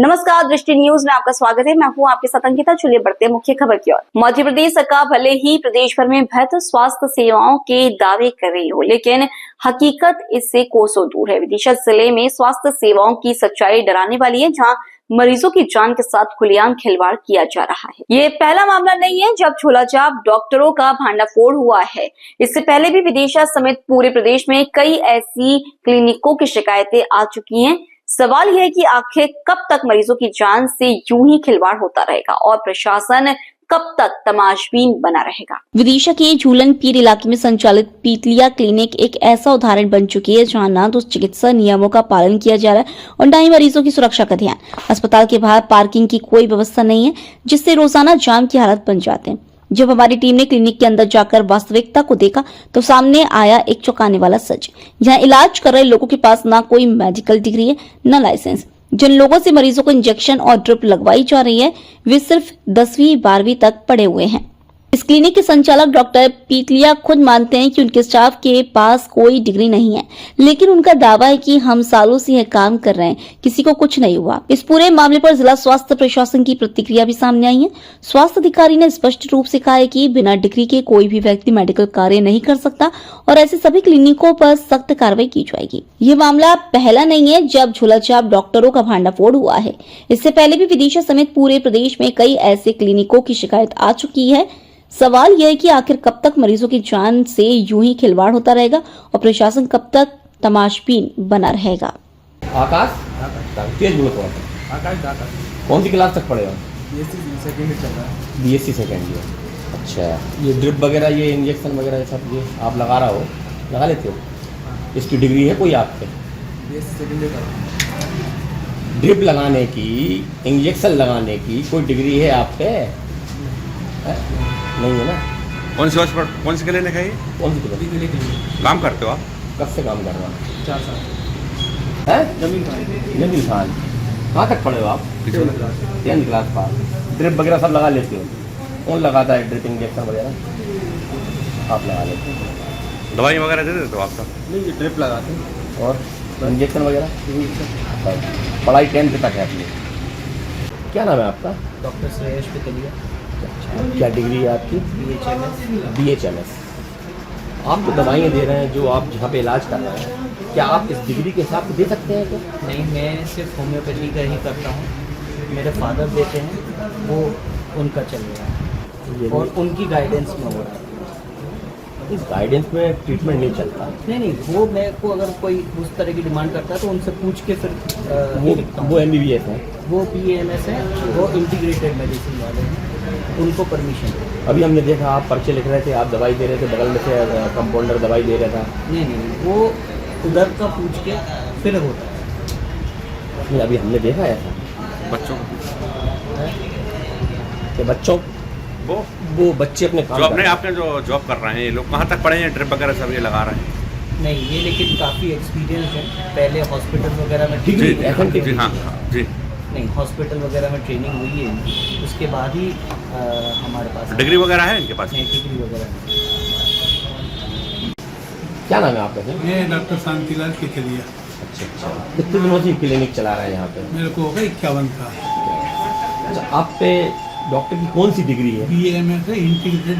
नमस्कार, दृष्टि न्यूज में आपका स्वागत है। मैं हूं आपके साथ अंकिता। चलिए बढ़ते हैं मुख्य खबर की ओर। मध्य प्रदेश सरकार भले ही प्रदेश भर में बेहतर स्वास्थ्य सेवाओं के दावे कर रही हो, लेकिन हकीकत इससे कोसों दूर है। विदिशा जिले में स्वास्थ्य सेवाओं की सच्चाई डराने वाली है, जहां मरीजों की जान के साथ खुलेआम खिलवाड़ किया जा रहा है। ये पहला मामला नहीं है जब झोलाछाप डॉक्टरों का भांडाफोड़ हुआ है। इससे पहले भी विदिशा समेत पूरे प्रदेश में कई ऐसी क्लिनिकों की शिकायतें आ चुकी हैं। सवाल यह है कि आखिर कब तक मरीजों की जान से यूं ही खिलवाड़ होता रहेगा और प्रशासन कब तक तमाशबीन बना रहेगा। विदिशा के झूलन पीर इलाके में संचालित पीतलिया क्लिनिक एक ऐसा उदाहरण बन चुकी है जहां ना तो चिकित्सा नियमों का पालन किया जा रहा है और न ही मरीजों की सुरक्षा का ध्यान। अस्पताल के बाहर पार्किंग की कोई व्यवस्था नहीं है, जिससे रोजाना जाम की हालत बन जाते हैं। जब हमारी टीम ने क्लिनिक के अंदर जाकर वास्तविकता को देखा तो सामने आया एक चौंकाने वाला सच। यहाँ इलाज कर रहे लोगों के पास ना कोई मेडिकल डिग्री है, न लाइसेंस। जिन लोगों से मरीजों को इंजेक्शन और ड्रिप लगवाई जा रही है वे सिर्फ 10वीं 12वीं तक पढ़े हुए हैं। इस क्लिनिक के संचालक डॉक्टर पीतलिया खुद मानते हैं कि उनके स्टाफ के पास कोई डिग्री नहीं है, लेकिन उनका दावा है कि हम सालों से यह काम कर रहे हैं, किसी को कुछ नहीं हुआ। इस पूरे मामले पर जिला स्वास्थ्य प्रशासन की प्रतिक्रिया भी सामने आई है। स्वास्थ्य अधिकारी ने स्पष्ट रूप से कहा है कि बिना डिग्री के कोई भी व्यक्ति मेडिकल कार्य नहीं कर सकता और ऐसे सभी क्लिनिकों पर सख्त कार्रवाई की जाएगी। ये मामला पहला नहीं है जब झोलाछाप डॉक्टरों का भांडाफोड़ हुआ है। इससे पहले भी विदिशा समेत पूरे प्रदेश में कई ऐसे क्लिनिकों की शिकायत आ चुकी है। सवाल यह है कि आखिर कब तक मरीजों की जान से यूं ही खिलवाड़ होता रहेगा और प्रशासन कब तक तमाशबीन बना रहेगा। आकाश तेज बोलो थोड़ा सा। आकाश कौन सी क्लास तक पढ़ेगा? बीएससी सेकंड ईयर चल रहा है। BSc second year. अच्छा, ये ड्रिप वगैरह, ये इंजेक्शन वगैरह सब ये आप लगा रहा हो, लगा लेते हो? इसकी डिग्री है कोई आपके? बीएससी सेकंड ईयर कर रहा हूं। ड्रिप लगाने की, इंजेक्शन लगाने की कोई डिग्री है आप पे? नहीं है ना। कौन सी हॉस्पिटल, कौन सी क्लिनिक है ये? कौन सी क्लिनिक? डिग्री के लिए काम करते हो आप? कब से काम कर रहा हूँ? 4 साल। है जमीन का जमील खान, कहाँ तक पढ़े हो आप? 10th class pass. ड्रिप वगैरह सब लगा लेते हो? कौन लगाता है ड्रिप इंजेक्शन वगैरह? आप लगा लेते हो। दवाई वगैरह दे देते हो आप? नहीं, ये ड्रिप लगाते हैं। और इंजेक्शन वगैरह? पढ़ाई 10th तक है अपनी। क्या नाम है आपका? डॉक्टर श्रेयस पितलिया। क्या डिग्री है आपकी? BHMS। आप जो दवाइयाँ दे रहे हैं, जो आप जहाँ पे इलाज कर रहे हैं, क्या आप इस डिग्री के हिसाब से दे सकते हैं क्या? नहीं, मैं सिर्फ होम्योपैथी का ही करता हूँ। मेरे फादर देते हैं, वो उनका चल रहा है और उनकी गाइडेंस में हो रहा है। इस गाइडेंस में ट्रीटमेंट नहीं चलता? नहीं, वो मेरे को अगर कोई उस तरह की डिमांड करता है तो उनसे पूछ के फिर वो MBBS है, वो PMS है, वो इंटीग्रेटेड मेडिसिन वाले हैं, उनको परमिशन है। अभी हमने देखा आप पर्चे लिख रहे थे, आप दवाई दे रहे थे, बगल में से कंपाउंडर दवाई दे रहा था। नहीं, वो उधर का पूछ के फिर होता है। नहीं, अभी हमने देखा है ऐसा बच्चों कि बच्चों वो बच्चे अपने काम जो अपने कर रहे आपने जो जॉब कर रहे हैं, ये लोग कहाँ तक पढ़े हैं? ड्रिप वगैरह सब ये लगा रहे हैं? नहीं, ये लेकिन काफ़ी एक्सपीरियंस है। पहले हॉस्पिटल वगैरह में जी, ट्रेनिंग जी हाँ जी। नहीं, हॉस्पिटल वगैरह में ट्रेनिंग हुई है इनकी, उसके बाद ही हमारे पास डिग्री वगैरह है इनके पास? नहीं, डिग्री वगैरह नहीं। क्या नाम है आपका सर? मैं डॉक्टर शांतिलाल केचलिया। अच्छा, कितने दिनों से क्लिनिक चला रहे हैं यहाँ पे? मेरे को हो गया 51 का। अच्छा, आप पे डॉक्टर की कौन सी डिग्री है? BAMS है, इंटीग्रेटेड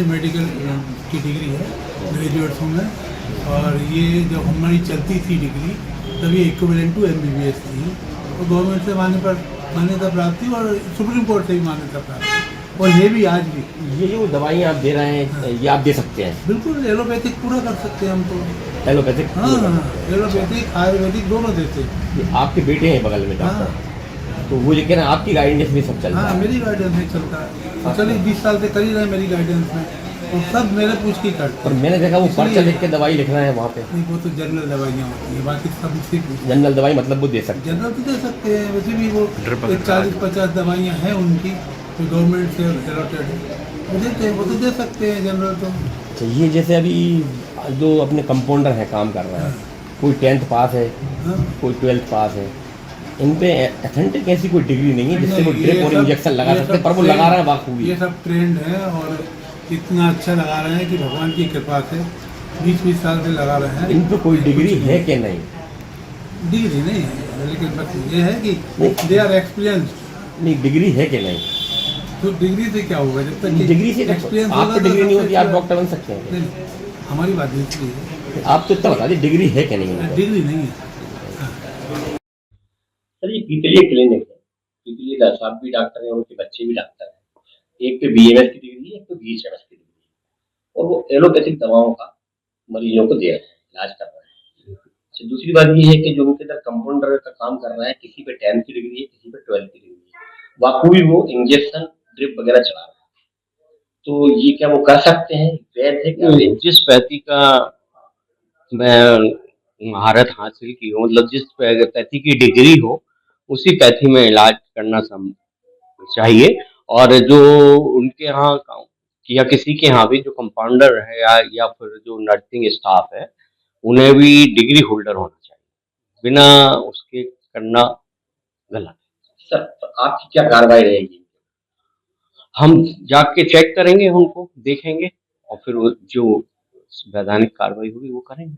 मेडिकल की डिग्री है, ग्रेजुएट हूँ मैं। और ये जब हमारी चलती थी डिग्री तब ये इक्विवेलेंट टू MBBS थी और गवर्नमेंट से मान्यता प्राप्त थी और सुप्रीम कोर्ट से भी मान्यता प्राप्त थी, और ये भी आज भी। ये जो दवाइयाँ आप दे रहे हैं, ये आप दे सकते हैं? बिल्कुल, एलोपैथिक पूरा कर सकते हैं हम तो। एलोपैथिक? हाँ, एलोपैथिक आयुर्वेदिक दोनों देते हैं। ये आपके बेटे हैं बगल में डॉक्टर? तो वो ये कह रहे हैं आपकी गाइडेंस में सब चलता हाँ, है? मेरी गाइडेंस में चलता है और चलिए 20 साल से कर ही रहे हैं मेरी गाइडेंस में, और सब मेरे पूछ के करते और हैं। मैंने देखा वो पर्चा इसलिए- लिख के दवाई लिख रहे हैं वहाँ पे। नहीं, वो तो जनरल दवाइयाँ होती हैं, बाकी सब इसी पूछ। जनरल दवाई मतलब वो दे सकते जनरल तो दे सकते हैं, वैसे भी वो ड्रिप 40-50 दवाइयाँ हैं उनकी जो गवर्नमेंट से अलॉटेड है, वो देते हैं, वो तो दे सकते हैं जनरल तो। हैं। ये जैसे अभी जो अपने कंपाउंडर हैं काम कर रहे हैं, कोई 10th पास है, हाँ, कोई 12th पास है, इन पे अथेंटिक ऐसी कोई डिग्री नहीं है जिससे वो नहीं, ड्रिप ये और सब- इंजेक्शन लगा ये सकते, सब पर वो ट्रेंड- लगा रहे हैं बाखूबी। ये सब ट्रेंड है और इतना अच्छा लगा रहे हैं कि भगवान की कृपा से 20-20 साल से लगा रहे हैं। इन पे कोई डिग्री है कि नहीं? डिग्री नहीं है। लेकिन बस ये है कि दे आर एक्सपीरियंस्ड। नहीं, डिग्री है कि नहीं? तो डिग्री से क्या होगा जब तक डिग्री से एक्सपीरियंस आपको डिग्री नहीं होती, आप डॉक्टर बन सकते हैं? नहीं, हमारी बात दूसरी है। आप तो इतना बता दीजिए, डिग्री है कि नहीं? डिग्री नहीं है। सर ये पीपलीय क्लिनिक है, पीपलीय साहब भी डॉक्टर हैं, उनके बच्चे भी डॉक्टर हैं। एक पे बीएमएस की डिग्री है, एक पे बीएचएमएस की डिग्री है, और वो एलोपैथिक दवाओं का मरीजों को दे रहे हैं, इलाज कर रहे हैं। अच्छा, दूसरी बात ये है कि जो उनके अंदर कंपाउंडर का काम कर रहा है, किसी पे 10th की डिग्री है, किसी पे 12th की डिग्री है, वाकई वो इंजेक्शन ड्रिप वगैरह चला रहा है। तो ये क्या वो कर सकते हैं? वैध है क्या? जिस पैथी का मैं महारत हासिल की हो, मतलब जिस पैथी की डिग्री हो, उसी पैथी में इलाज करना चाहिए। और जो उनके यहाँ या किसी के यहाँ भी जो कंपाउंडर है या फिर जो नर्सिंग स्टाफ है, उन्हें भी डिग्री होल्डर होना चाहिए, बिना उसके करना गलत है। सर तो आपकी क्या कार्रवाई रहेगी? हम जाके चेक करेंगे, उनको देखेंगे और फिर जो वैधानिक कार्रवाई होगी वो करेंगे।